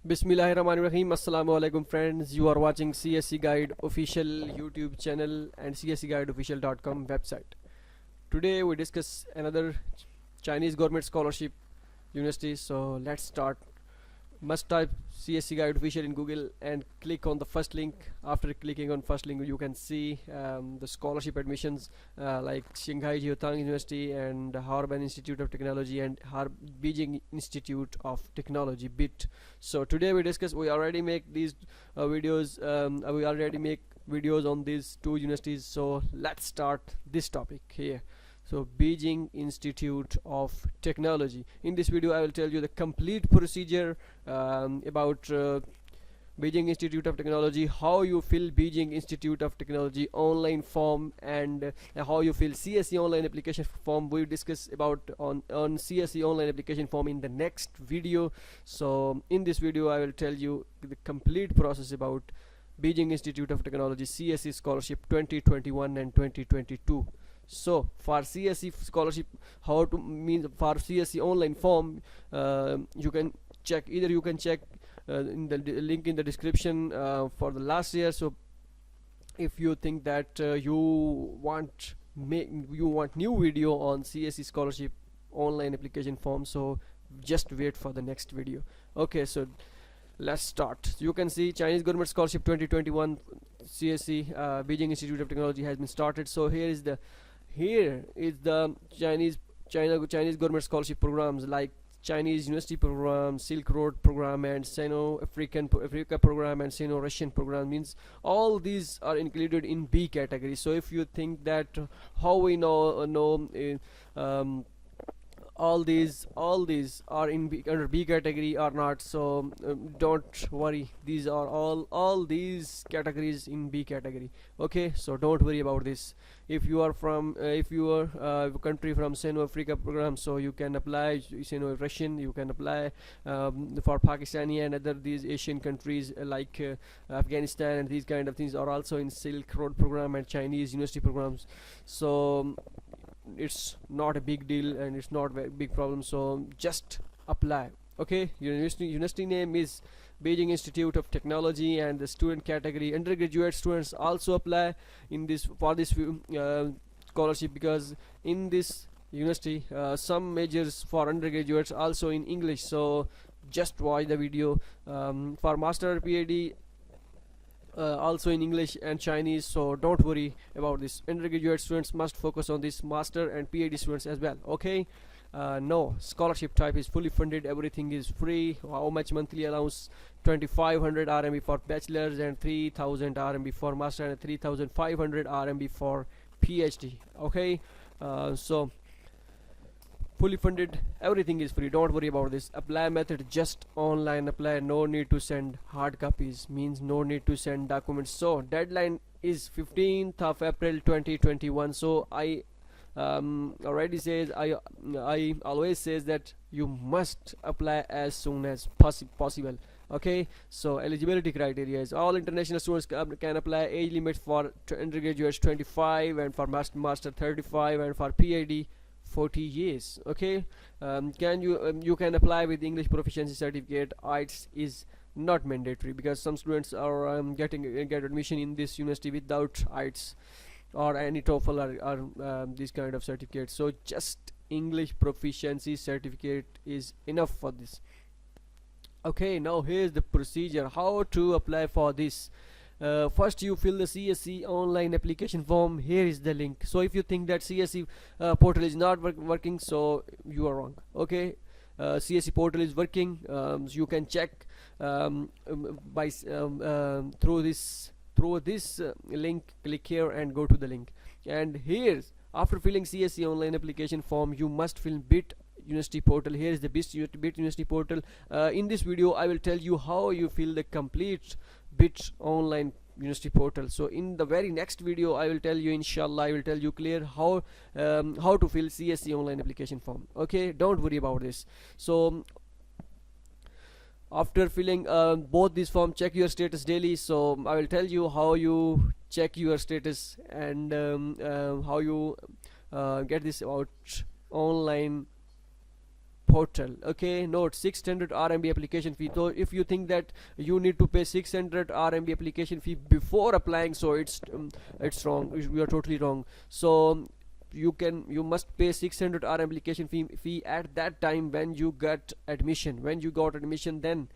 Bismillahirrahmanirrahim. Assalamu alaikum friends. You are watching CSC Guide official YouTube channel and cscguideofficial.com website. Today we discuss another Chinese government scholarship university. So let's start. Must type CSC Guide official in Google and click on the first link. After clicking on first link, you can see the scholarship admissions like Shanghai Jiaotang University and Harbin Institute of Technology and Beijing Institute of Technology BIT. So today we already make these videos. We already make videos on these two universities. So let's start this topic here. So Beijing Institute of Technology. In this video I will tell you the complete procedure about Beijing Institute of Technology, how you fill Beijing Institute of Technology online form, and how you fill CSC online application form. We will discuss about on CSC online application form in the next video. So in this video I will tell you the complete process about Beijing Institute of Technology CSC Scholarship 2021 and 2022. So for CSC scholarship, how to mean for CSC online form, you can check, either you can check in the link in the description for the last year. So if you think that you want new video on CSC scholarship online application form, so just wait for the next video. Okay, so let's start. You can see Chinese government scholarship 2021 CSC Beijing Institute of Technology has been started. So here is the Chinese government scholarship programs like Chinese University program, Silk Road program, and Africa program, and Sino-Russian program. Means all these are included in B category. So if you think that how we know all these are in under B category or not, so don't worry, these are all these categories in B category. Okay, so don't worry about this. If you are from country from Sino Africa program, so you can apply Sino Russian, you can apply for Pakistani and other these Asian countries like Afghanistan, and these kind of things are also in Silk Road program and Chinese university programs. So it's not a big deal and it's not a big problem, so just apply. Okay, university name is Beijing Institute of Technology, and the student category, undergraduate students also apply in this for this scholarship, because in this university some majors for undergraduates also in English. So just watch the video. For master PhD also in English and Chinese, so don't worry about this. Undergraduate students must focus on this, master and PhD students as well. Okay, no, scholarship type is fully funded, everything is free. How much monthly allowance? 2500 RMB for bachelors and 3000 RMB for master and 3500 RMB for PhD. Okay, so fully funded, everything is free, don't worry about this. Apply method, just online apply, no need to send hard copies, means no need to send documents. So deadline is 15th of April 2021. So I already says, I always says that you must apply as soon as possible. Okay, so eligibility criteria is all international students can apply. Age limit for undergraduates 25, and for master 35, and for PhD 40 years. Okay, you can apply with English proficiency certificate. IELTS is not mandatory, because some students are get admission in this university without IELTS or any TOEFL or this kind of certificate. So just English proficiency certificate is enough for this. Okay, now here's the procedure how to apply for this. First you fill the CSC online application form. Here is the link. So if you think that CSC portal is not working, so you are wrong. Okay, CSC portal is working. So you can check by through this link. Click here and go to the link, and here's after filling CSC online application form, you must fill BIT University portal. Here is the BIT University portal. In this video I will tell you how you fill the complete BIT online university portal. So in the very next video I will tell you, inshallah, I will tell you clear how to fill CSC online application form. Okay, don't worry about this. So after filling both these forms, check your status daily. So I will tell you how you check your status, and how you get this out online portal. Okay, note 600 RMB application fee. So if you think that you need to pay 600 RMB application fee before applying, so it's wrong. You are totally wrong. So you must pay 600 RMB application fee at that time when you got admission. When you got admission, then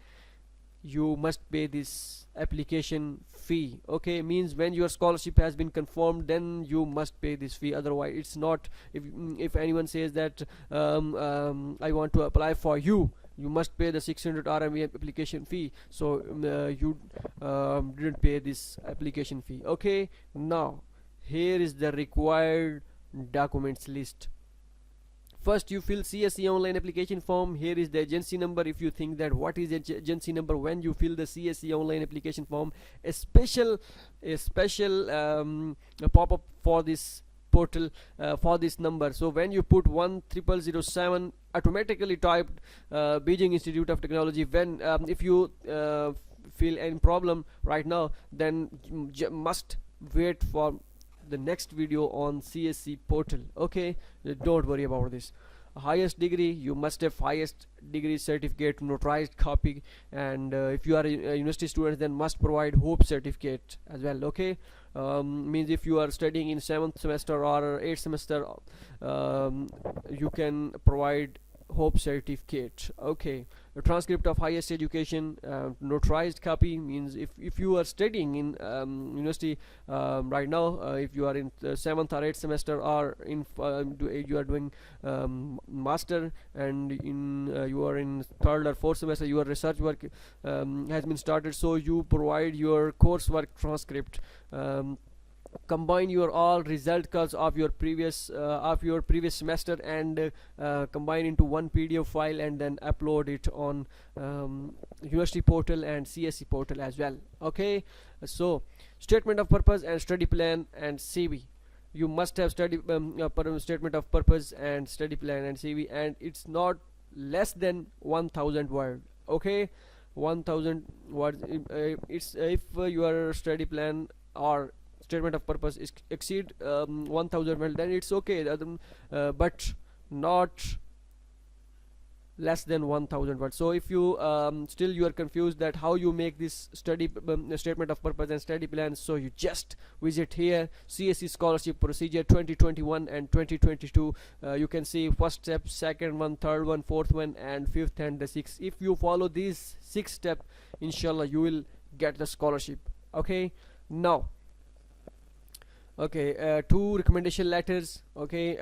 you must pay this application fee. Okay, means when your scholarship has been confirmed, then you must pay this fee. Otherwise it's not. If anyone says that I want to apply for you, you must pay the 600 RMB application fee, so you didn't pay this application fee. Okay, now here is the required documents list. First, you fill CSC online application form. Here is the agency number. If you think that what is agency number, when you fill the CSC online application form, a special pop-up for this portal for this number. So when you put 10007, automatically typed Beijing Institute of Technology. When if you feel any problem right now, then must wait for the next video on CSC portal. Okay, don't worry about this. Highest degree, you must have highest degree certificate, notarized copy, and if you are a university student, then must provide hope certificate as well. Okay, means if you are studying in 7th semester or 8th semester, you can provide hope certificate. Okay, a transcript of highest education, notarized copy, means if you are studying in university right now, if you are in 7th or 8th semester, or in you are doing master, and in you are in 3rd or 4th semester, your research work has been started, so you provide your coursework transcript. Combine your all result cards of your previous semester, and combine into one PDF file, and then upload it on university portal and CSC portal as well. Okay, so statement of purpose and study plan and CV. You must have statement of purpose and study plan and CV, and it's not less than 1000 word. Okay, 1000 words. It's if your study plan or statement of purpose is exceed 1000 words, then it's okay, but not less than 1000 words. So if you still you are confused that how you make this study statement of purpose and study plan, so you just visit here, CSC Scholarship Procedure 2021 and 2022. You can see first step, second one, third one, fourth one, and fifth and the sixth. If you follow these 6 steps, inshallah you will get the scholarship. Okay, now okay, 2 recommendation letters. Okay,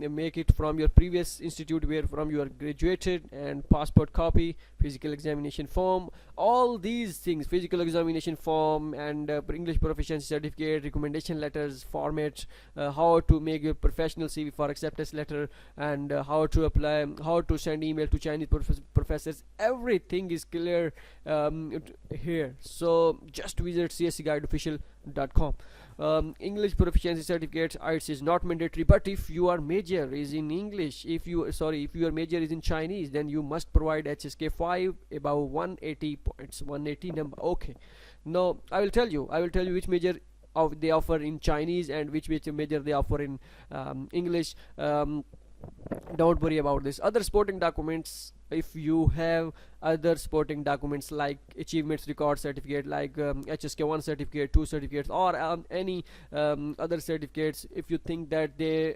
make it from your previous institute where from you are graduated, and passport copy, physical examination form, all these things, physical examination form, and English proficiency certificate, recommendation letters format, how to make your professional CV for acceptance letter, and how to apply, how to send email to Chinese professors. Everything is clear here, so just visit cscguideofficial.com. English proficiency certificate, IELTS is not mandatory, but if your major is in English, if your major is in Chinese, then you must provide HSK 5 above 180 points, 180 number. Okay, now I will tell you which major they offer in Chinese and which major they offer in English. Don't worry about this. Other supporting documents, if you have other supporting documents like achievements record certificate, like HSK 1 certificate, 2 certificates, or any other certificates, if you think that they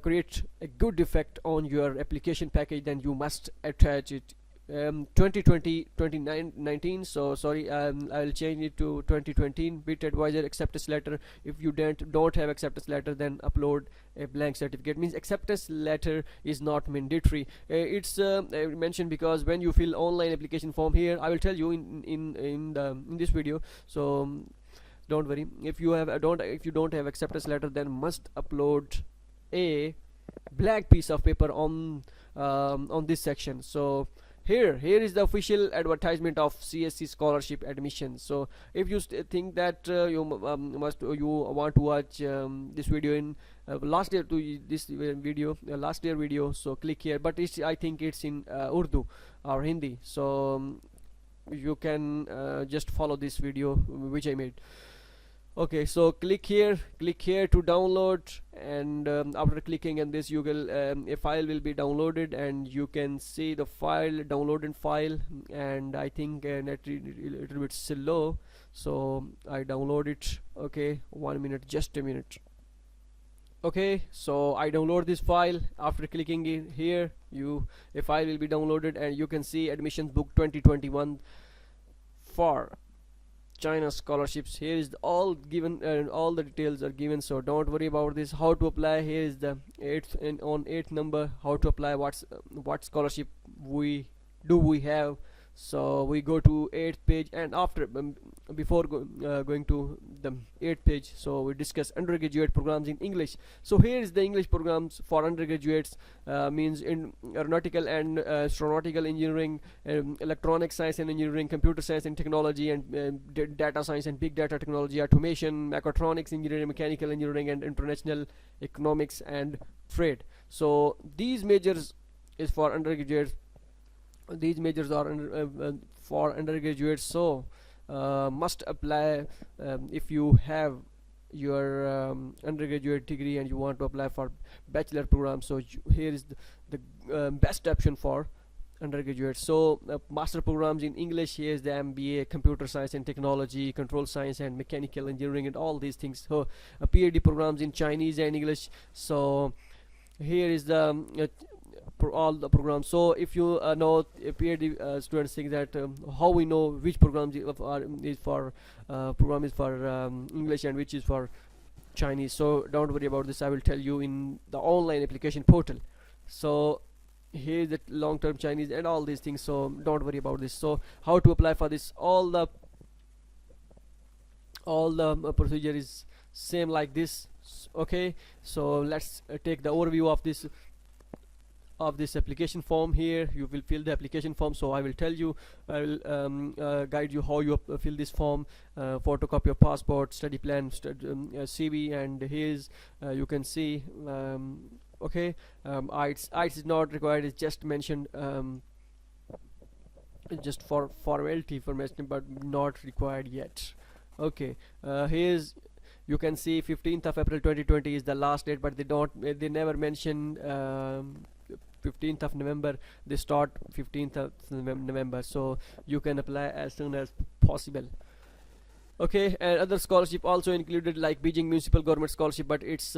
create a good effect on your application package, then you must attach it. 2019, so sorry, I'll change it to 2020. Bit advisor acceptance letter. If you don't have acceptance letter, then upload a blank certificate. Means acceptance letter is not mandatory. It's mentioned because when you fill online application form here, I will tell you in this video, so don't worry. If you don't have acceptance letter, then must upload a blank piece of paper on this section. So here is the official advertisement of CSC scholarship admission. So if you think that you want to watch this video in last year to this video last year video, so click here, but I think it's in Urdu or Hindi, so you can just follow this video which I made. Okay, so click here to download, and after clicking on this, you will a file will be downloaded, and you can see the file, downloaded file. And I think net a little bit slow, so I download it. Okay, 1 minute, just a minute. Okay, so I download this file. After clicking in here, a file will be downloaded, and you can see admissions book 2021 for China scholarships. Here is all given, and all the details are given, so don't worry about this. How to apply? Here is the eighth number, how to apply, what scholarship we have. So we go to 8th page, and after before going to the 8th page, so we discuss undergraduate programs in English. So here is the English programs for undergraduates, means in aeronautical and astronautical engineering, electronic science and engineering, computer science and technology, and data science and big data technology, automation, mechatronics engineering, mechanical engineering, and international economics and trade. So these majors is for undergraduates. These majors are for undergraduates, so must apply if you have your undergraduate degree and you want to apply for bachelor program. So here is the best option for undergraduates. So master programs in English, here is the MBA, computer science and technology, control science and mechanical engineering, and all these things. So PhD programs in Chinese and English. So here is the all the programs. So if you know PhD students think that how we know which programs is for program is for English and which is for Chinese. So don't worry about this, I will tell you in the online application portal. So here is the long-term Chinese and all these things, so don't worry about this. So how to apply for this? All the procedure is same like this. Okay, so let's take the overview of this application form. Here you will fill the application form, so I will tell you, I will guide you how you fill this form. Photocopy your passport, study plan, CV, and here's you can see okay, IELTS is not required, it's just mentioned just for formality information, but not required yet. Okay, here's you can see 15th of April 2020 is the last date, but they never mention 15th of November. They start 15th of November, so you can apply as soon as possible. Okay, and other scholarship also included, like Beijing Municipal Government Scholarship, but it's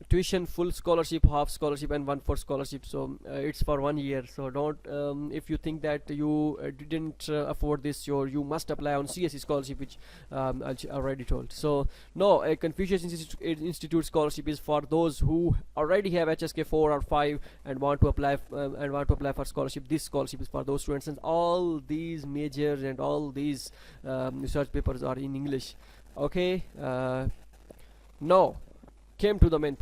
tuition, full scholarship, half scholarship, and 1/4 scholarship. So it's for 1 year. So don't if you think that you didn't afford this, you must apply on CSC Scholarship, which I already told. So no, a Confucius Institute scholarship is for those who already have HSK 4 or 5 and want to apply for scholarship. This scholarship is for those students, and all these majors and all these research papers are in English. Okay, now come to the main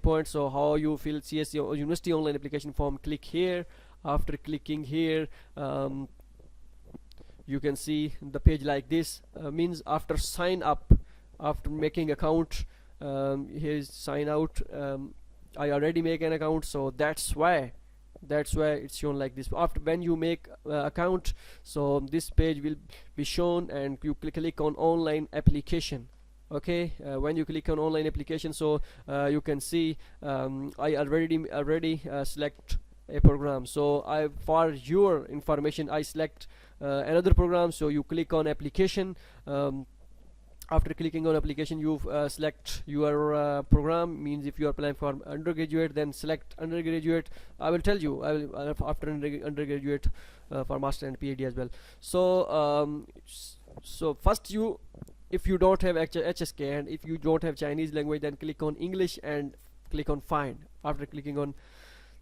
point. So how you fill CSC University online application form? Click here. After clicking here, you can see the page like this. Means after sign up, after making account, here is sign out. I already make an account, so that's why it's shown like this. After when you make account, so this page will be shown, and you click on online application. Okay, when you click on online application, so you can see I already select a program. So for your information, I select another program. So you click on application. After clicking on application, you select your program. Means if you are applying for undergraduate, then select undergraduate. I will tell you, after undergraduate for master and PhD as well. So so first, if you don't have HSK and if you don't have Chinese language, then click on English and click on find. After clicking on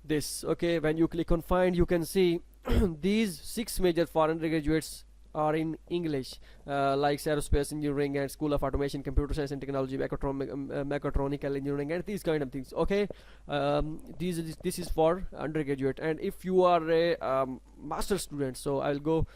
this, okay, when you click on find, you can see these 6 major for undergraduates are in English, like aerospace engineering and School of Automation, Computer Science and Technology, mechatronical engineering, and these kind of things. Okay, this is for undergraduate. And if you are a master student, so I go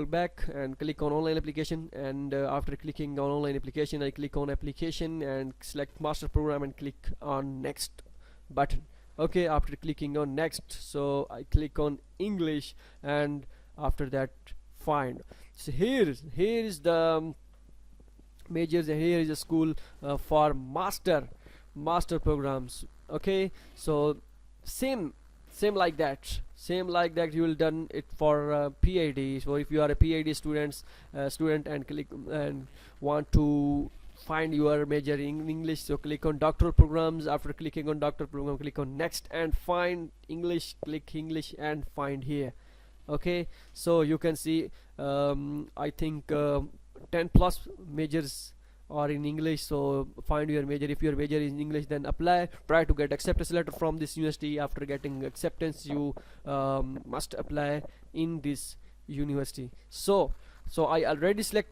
back and click on online application, and after clicking on online application, I click on application and select master program and click on next button. Okay, after clicking on next, so I click on English, and after that find. So here is the majors, and here is a school for master programs. Okay, so same same like that you will done it for PhD. So if you are a PhD student and click and want to find your major in English, so click on doctoral programs. After clicking on doctoral program, click on next and find English, click English and find here. Okay, so you can see I think 10 plus majors are in English. So find your major. If your major is in English, then apply, try to get acceptance letter from this university. After getting acceptance, you must apply in this university. So I already select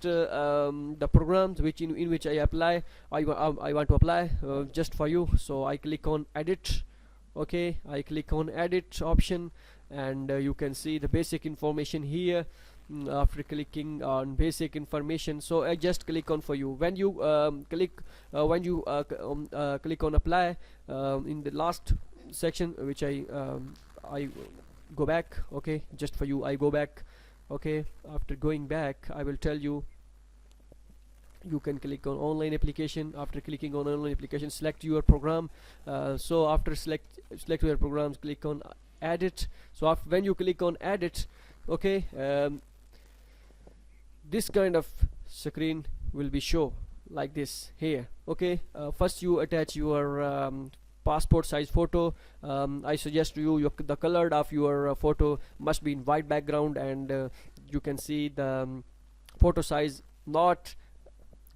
the programs which in which I apply. I want to apply just for you. So I click on edit. Okay, I click on edit option, and you can see the basic information here. After clicking on basic information, so I just click on for you. When you click on apply, in the last section which I go back. Okay, just for you I go back. Okay, after going back, I will tell you, you can click on online application. After clicking on online application, select your program. So after select your programs, click on edit. So after when you click on edit, okay, this kind of screen will be show like this here. Okay, first you attach your passport size photo. I suggest you the color of your photo must be in white background, and you can see the photo size not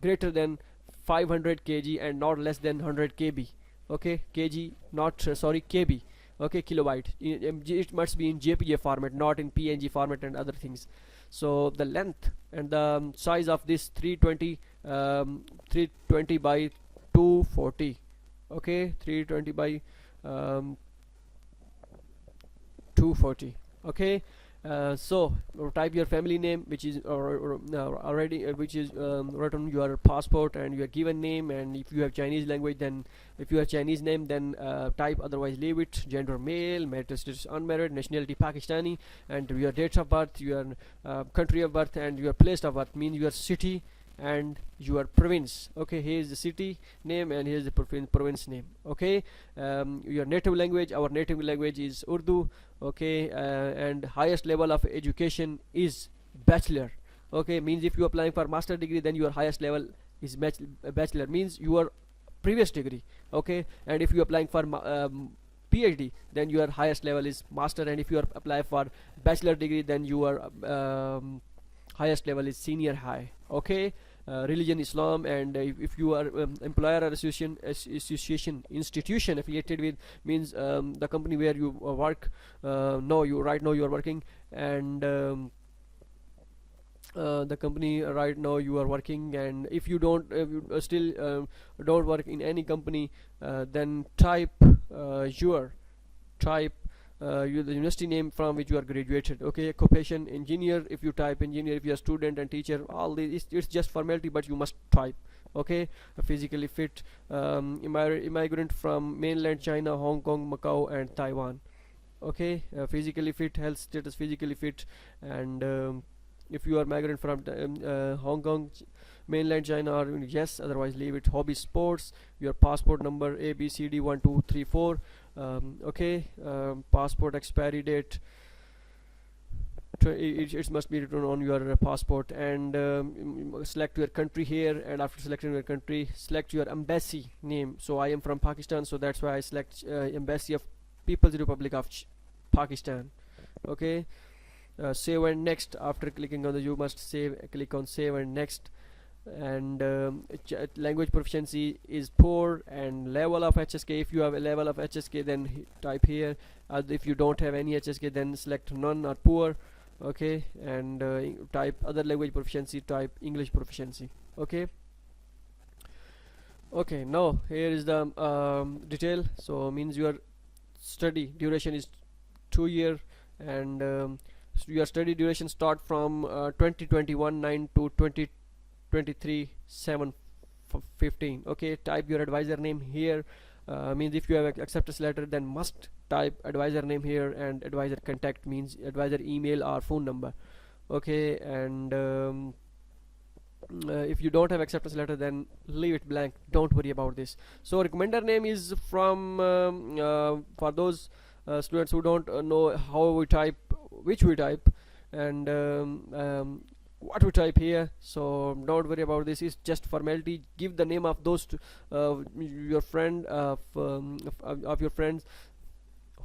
greater than 500 kg and not less than 100 kb. Okay, kg, not sorry, kb. Okay, kilobyte. It must be in JPG format, not in PNG format and other things. So the length and the size of this 320 by 240. Okay, 320 by 240. Okay, so type your family name, which is already which is written on your passport, and your given name. And if you have Chinese language, then if you have Chinese name, then type, otherwise leave it. Gender male, marital status unmarried, nationality Pakistani, and your date of birth, your country of birth, and your place of birth, means your city and your province. Okay, here is the city name and here is the province name. Okay, your native language, our native language is Urdu. Okay, and highest level of education is bachelor. Okay, means if you are applying for master degree, then your highest level is bachelor, means your previous degree. Okay, and if you are applying for PhD, then your highest level is master, and if you are applying for bachelor degree, then your highest level is senior high. Okay, religion Islam, and if you are employer or association institution affiliated with, means the company where you work, no, you right now you are working, and the company right now you are working. And if you don't still don't work in any company, then type the university name from which you are graduated. Okay, occupation engineer, if you type engineer. If you are student and teacher, all this it's just formality, but you must type. Okay, physically fit, immigrant from mainland China, Hong Kong, Macau and Taiwan. Okay, physically fit, health status physically fit, and if you are migrant from Hong Kong, mainland China, or yes, otherwise leave it. Hobby sports, your passport number ABCD 1234. Okay, passport expiry date, it must be written on your passport. And select your country here, and after selecting your country, select your embassy name. So I am from Pakistan, so that's why I select Embassy of People's Republic of Pakistan. Okay, save and next. After clicking on the you must save, click on save and next. And language proficiency is poor, and level of HSK, if you have a level of HSK, then type here. If you don't have any HSK, then select none or poor. Okay, and type other language proficiency, type English proficiency. Okay, okay, now here is the detail. So means your study duration is 2 year, and so your study duration start from 2021 9 to 2023 7 15. Okay, type your advisor name here. Means if you have acceptance letter, then must type advisor name here, and advisor contact means advisor email or phone number. Okay, and if you don't have acceptance letter, then leave it blank, don't worry about this. So recommender name is from for those students who don't know how we type, which we type, and what we type here. So don't worry about this, it's just formality. Give the name of those your friend of your friends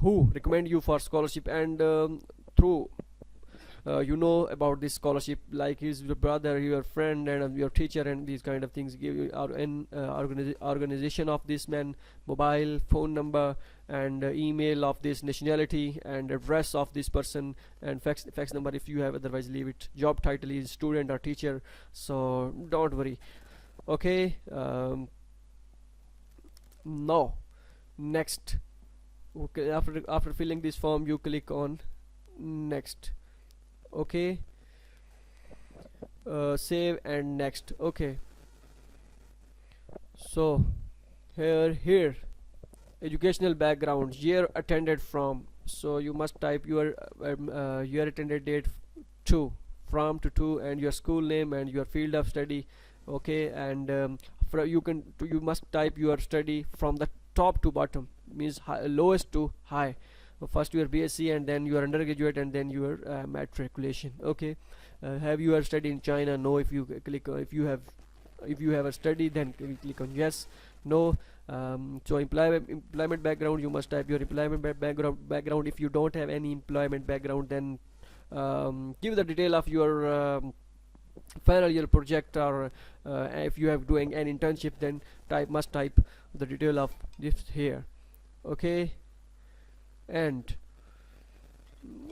who recommend you for scholarship, and through you know about this scholarship, like his your brother, your friend, and your teacher, and these kind of things. Give you organization of this man, mobile phone number, and email of this, nationality, and address of this person, and fax number if you have, otherwise leave it. Job title is student or teacher, so don't worry. Okay, now next. Okay, after filling this form, you click on next. Okay, save and next. Okay, so here educational background, year attended from. So you must type your year attended date to, from to, and your school name and your field of study. Okay, and you must type your study from the top to bottom, means lowest to high. First your BSc, and then your undergraduate, and then your matriculation. Okay, have you studied in China? No. If you click if you have a study, then click on yes. No. So employment background, you must type your employment background. If you don't have any employment background, then give the detail of your final year project, or if you have doing an internship, then must type the detail of this here. Okay, and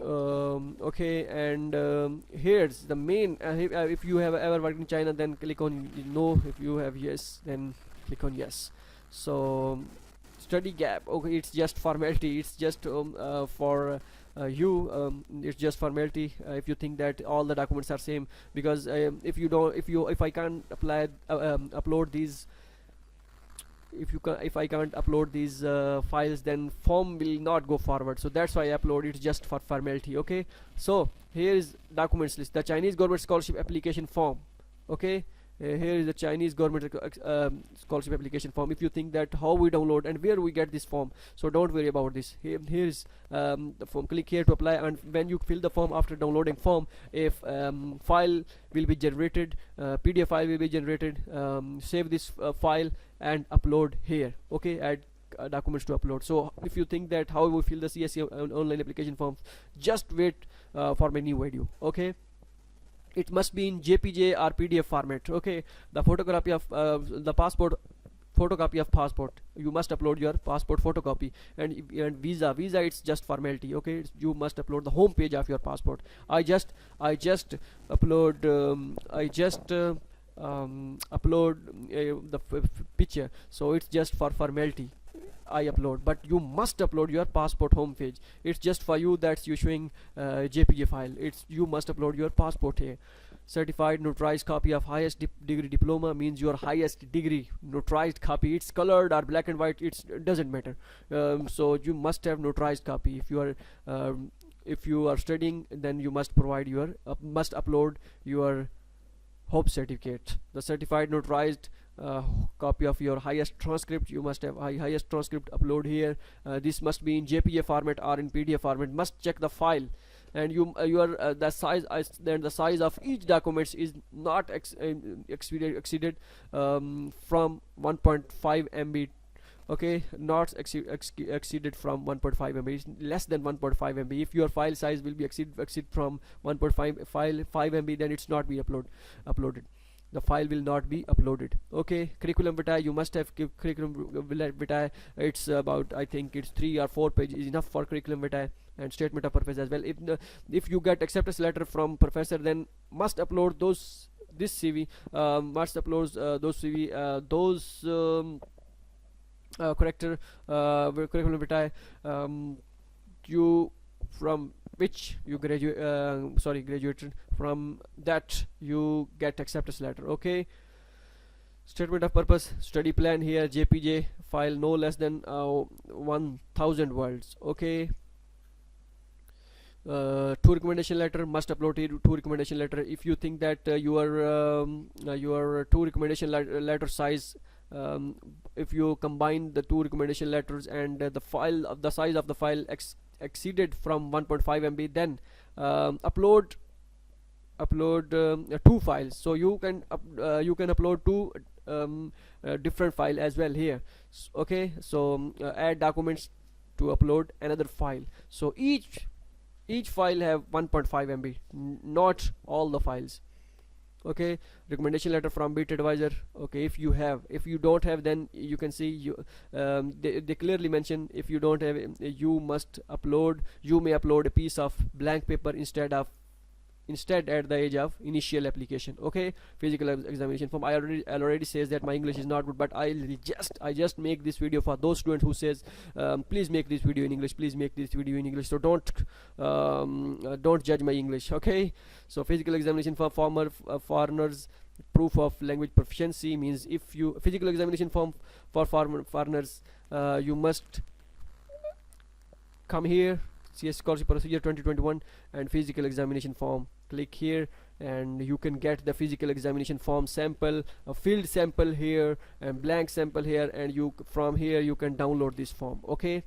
okay, and here's the main if you have ever worked in China, then click on no. If you have yes, then click on yes. So study gap, okay, it's just formality, it's just for you, it's just formality. If you think that all the documents are same, because if I can't apply upload these, if I can't upload these files, then form will not go forward. So that's why I upload it, just for formality. Okay, so here is documents list, the Chinese government scholarship application form. Okay, here is the Chinese government scholarship application form. If you think that how we download and where we get this form, so don't worry about this. Here's the form. Click here to apply, and when you fill the form, after downloading form, if file will be generated, PDF file will be generated. Save this file and upload here. Okay, add documents to upload. So if you think that how we fill the CSC online application forms, just wait for my new video. Okay, it must be in JPG or PDF format. Okay, the photocopy of the passport, photocopy of passport, you must upload your passport photocopy, and visa, it's just formality. Okay, you must upload the home page of your passport. I just upload upload the picture, so it's just for formality I upload, but you must upload your passport home page. It's just for you, that's you showing JPG file. It's you must upload your passport here. Certified notarized copy of highest degree diploma, means your highest degree notarized copy. It's colored or black and white, it doesn't matter. So you must have notarized copy. If you are studying, then you must provide your must upload your hope certificate. The certified notarized copy of your highest transcript, you must have highest transcript, upload here. This must be in JPG format or in PDF format. Must check the file, and the size then the size of each documents is not exceeded from 1.5 MB. Okay, not exceeded from 1.5 MB. It's less than 1.5 MB. If your file size will be exceed from 1.5 MB, then it's not be uploaded. The file will not be uploaded. Okay, curriculum vitae, you must have curriculum vitae. It's about, I think it's 3 or 4 pages is enough for curriculum vitae, and statement of purpose as well. If you get acceptance letter from professor, then must upload this CV, must upload those CV, corrector curriculum vitae, you from which you graduated from, that you get acceptance letter. Okay, statement of purpose, study plan here, JPG file no less than 1000 words. Okay, two recommendation letter, must upload two recommendation letter. If you think that your two recommendation letter size, if you combine the two recommendation letters and the size of the file exceeded from 1.5 MB, then upload two files. So you can upload two different file as well here. Okay, so add documents to upload another file. So each file have 1.5 MB, not all the files. Okay, recommendation letter from Bit Advisor. Okay, if you don't have, then you can see they clearly mention, if you don't have, you may upload a piece of blank paper instead at the age of initial application. Okay, physical examination form. I already says that my English is not good, but I just make this video for those students who says please make this video in English, please make this video in English. So don't judge my English. Okay, so physical examination for foreigners, proof of language proficiency means if you physical examination form for foreigners, you must come here, CSC Scholarship Procedure 2021 and physical examination form. Click here and you can get the physical examination form sample, a filled sample here and blank sample here, and from here you can download this form. Okay,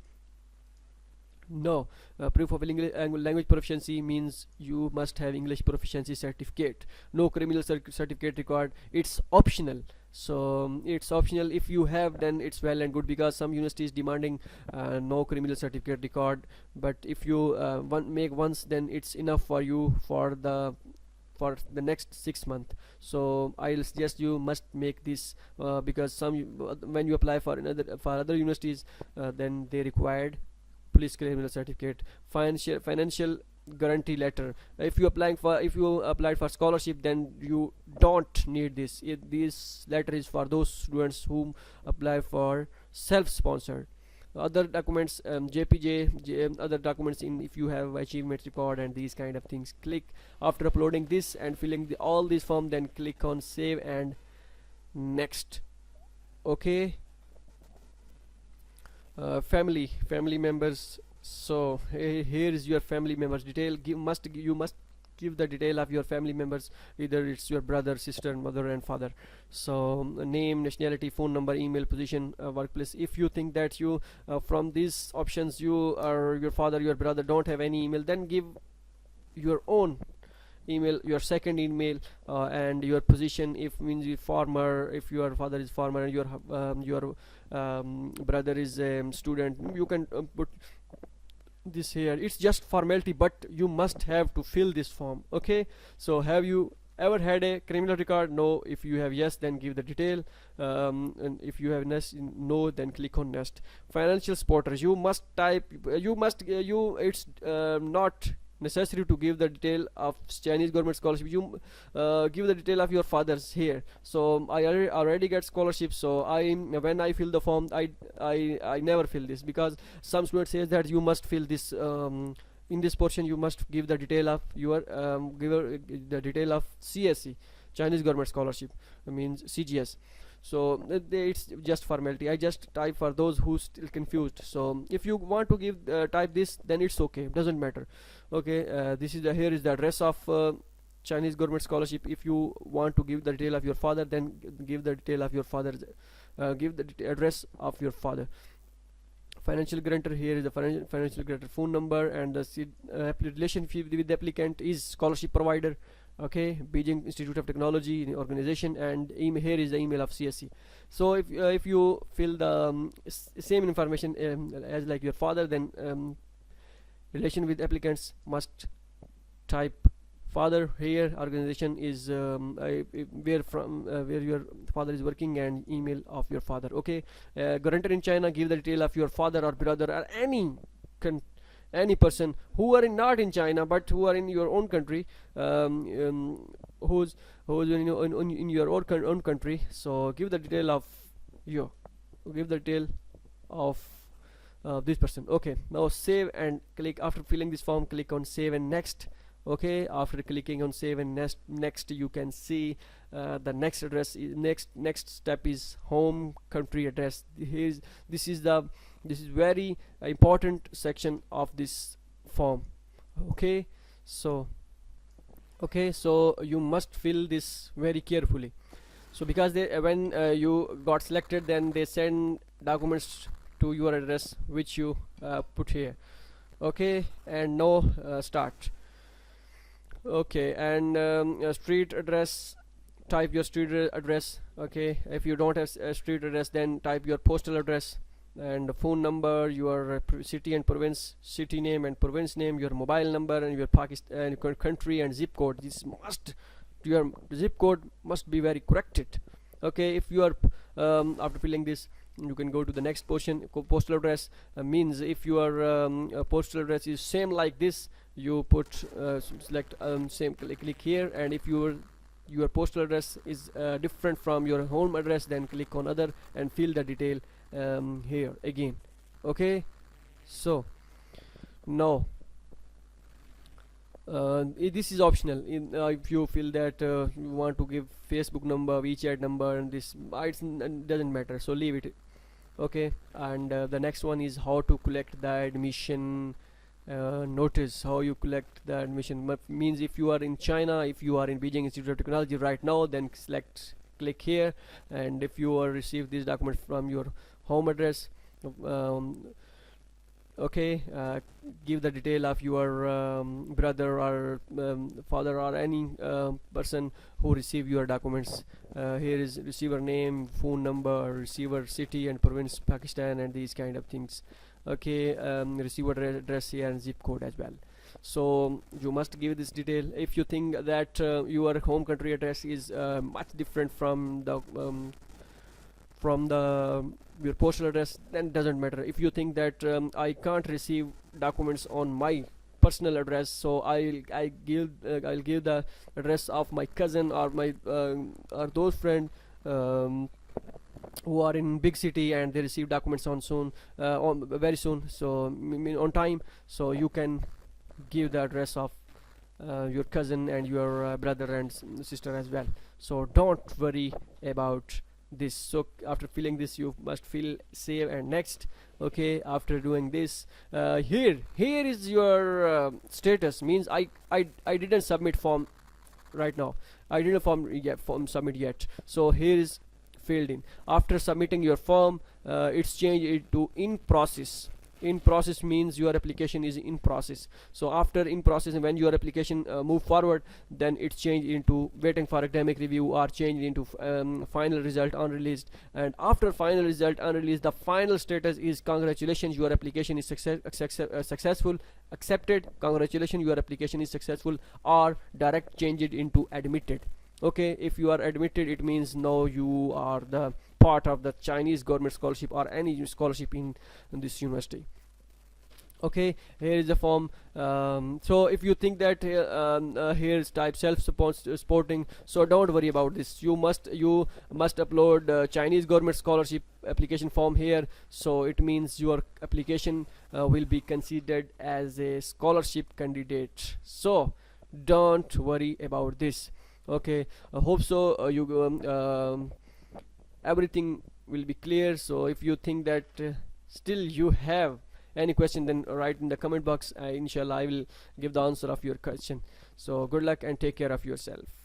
no, proof of language proficiency means you must have English proficiency certificate. No criminal certificate required. It's optional. So it's optional. If you have, then it's well and good, because some universities demanding no criminal certificate record. But if you make once, then it's enough for you for the next 6 months. So I'll suggest you must make this because when you apply for other universities, then they required police criminal certificate. Financial guarantee letter. If you applied for scholarship, then you don't need this. This letter is for those students who apply for self-sponsored. Other documents, JPJ, other documents if you have achievement record and these kind of things. Click after uploading this and filling all these form, then click on save and next. Okay, family members. So here is your family members detail. You must give the detail of your family members, either it's your brother, sister, mother and father. So name, nationality, phone number, email, position, workplace. If you think that you from these options you or your father, your brother don't have any email, then give your own email, your second email, and your position. If means you farmer, if your father is farmer and your brother is student, you can put this here. It's just formality, but you must have to fill this form. Okay, so have you ever had a criminal record? No. If you have yes, then give the detail, and if you have no, then click on next. Financial supporters, you must type, it's not necessary to give the detail of Chinese government scholarship. You give the detail of your father's here. So I already get scholarship, so when I fill the form, I never fill this, because some student says that you must fill this in this portion. You must give the detail of your the detail of CSC, Chinese government scholarship, means CGS. So it's just formality. I just type for those who still confused. So if you want to give type this, then it's okay, doesn't matter. Okay, here is the address of Chinese government scholarship. If you want to give the detail of your father, then give the detail of your father's give the address of your father. Financial guarantor, here is the financial guarantor phone number, and the relationship with the applicant is scholarship provider. Okay, Beijing Institute of Technology organization, and here is the email of CSC. So if you fill the same information as like your father, then relation with applicants must type father. Here organization is where your father is working, and email of your father. Okay, guarantor in China, give the detail of your father or brother or any person who are not in China but who are in your own country, who's in your own country. So give the detail of this person. Okay, now save and click. After filling this form, click on save and next. Okay, after clicking on save and next, you can see the next address is next step is home country address. This is very important section of this form. Okay, so so you must fill this very carefully. So because they when you got selected, then they send documents to your address which you put here. Okay, and no start. Okay, and street address, type your street address. Okay, if you don't have a street address, then type your postal address, and the phone number, your city and province, city name and province name, your mobile number, and your Pakistan country and zip code. This must, your zip code must be very corrected. Okay, if you are after filling this, you can go to the next portion. Postal address means if your postal address is same like this, you put select same, click here, and if your postal address is different from your home address, then click on other and fill the detail here again. Okay, so now this is optional. If you feel that you want to give Facebook number, WeChat number, and this it doesn't matter, so leave it. Okay, and the next one is how to collect the admission notice. How you collect the admission means if you are in China, if you are in Beijing Institute of Technology right now, then click here, and if you are receive these documents from your home address, okay, give the detail of your brother or father or any person who receive your documents. Here is receiver name, phone number, receiver city and province Pakistan, and these kind of things. Okay, receiver address here and zip code as well. So you must give this detail. If you think that your home country address is much different from the your postal address, then doesn't matter. If you think that I can't receive documents on my personal address, so I'll give the address of my cousin or my or those friend who are in big city and they receive documents on very soon, so on time, so you can give the address of your cousin and your brother and sister as well. So don't worry about this. So after filling this, you must fill save and next. Okay, after doing this, here is your status, means I didn't submit form right now. I didn't form submit yet, so here is filled in. After submitting your form, it's changed it to in process. In process means your application is in process. So after in process, and when your application move forward, then it's changed into waiting for academic review or changed into final result unreleased. And after final result unreleased, the final status is congratulations, your application is successful, accepted, congratulations, your application is successful, or direct change it into admitted. Okay, if you are admitted, it means now you are the part of the Chinese government scholarship or any scholarship in this university. Okay, here is the form. So if you think that here is type self-supporting, so don't worry about this. You must upload Chinese government scholarship application form here. So it means your application will be considered as a scholarship candidate. So don't worry about this. Okay, I hope so everything will be clear. So if you think that still you have any question, then write in the comment box. Inshallah I will give the answer of your question. So good luck and take care of yourself.